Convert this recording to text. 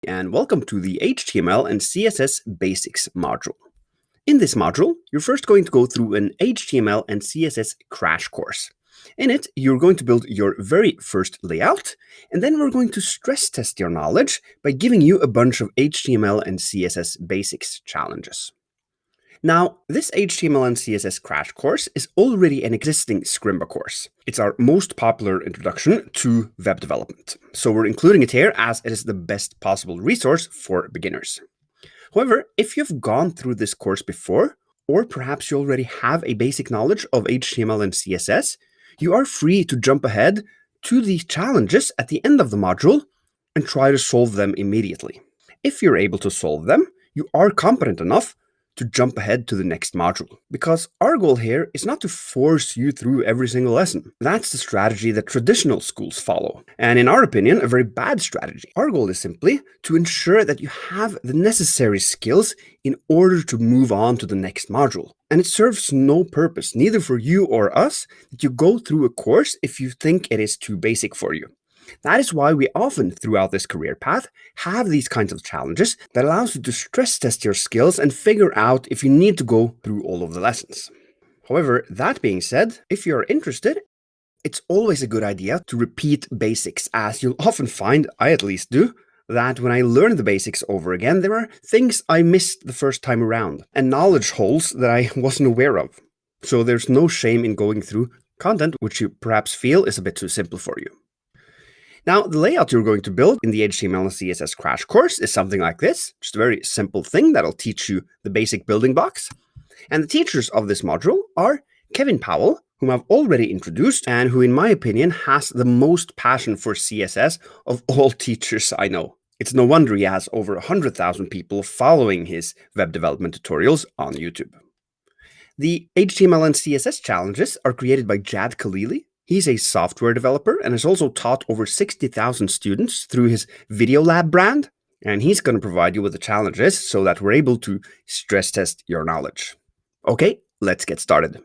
And welcome to the HTML and CSS Basics module. In this module, you're first going to go through an HTML and CSS crash course. In it, you're going to build your very first layout, and then we're going to stress test your knowledge by giving you a bunch of HTML and CSS Basics challenges. Now, this HTML and CSS crash course is already an existing Scrimba course. It's our most popular introduction to web development, so we're including it here as it is the best possible resource for beginners. However, if you've gone through this course before, or perhaps you already have a basic knowledge of HTML and CSS, you are free to jump ahead to the challenges at the end of the module and try to solve them immediately. If you're able to solve them, you are competent enough to jump ahead to the next module. Because our goal here is not to force you through every single lesson. That's the strategy that traditional schools follow. And in our opinion, a very bad strategy. Our goal is simply to ensure that you have the necessary skills in order to move on to the next module. And it serves no purpose, neither for you or us, that you go through a course if you think it is too basic for you. That is why we often, throughout this career path, have these kinds of challenges that allows you to stress test your skills and figure out if you need to go through all of the lessons. However, that being said, if you're interested, it's always a good idea to repeat basics, as you'll often find, I at least do, that when I learn the basics over again, there are things I missed the first time around, and knowledge holes that I wasn't aware of. So there's no shame in going through content which you perhaps feel is a bit too simple for you. Now, the layout you're going to build in the HTML and CSS crash course is something like this, just a very simple thing that'll teach you the basic building blocks. And the teachers of this module are Kevin Powell, whom I've already introduced, and who, in my opinion, has the most passion for CSS of all teachers I know. It's no wonder he has over 100,000 people following his web development tutorials on YouTube. The HTML and CSS challenges are created by Jad Khalili. He's a software developer and has also taught over 60,000 students through his Video Lab brand. And he's going to provide you with the challenges so that we're able to stress test your knowledge. Okay, let's get started.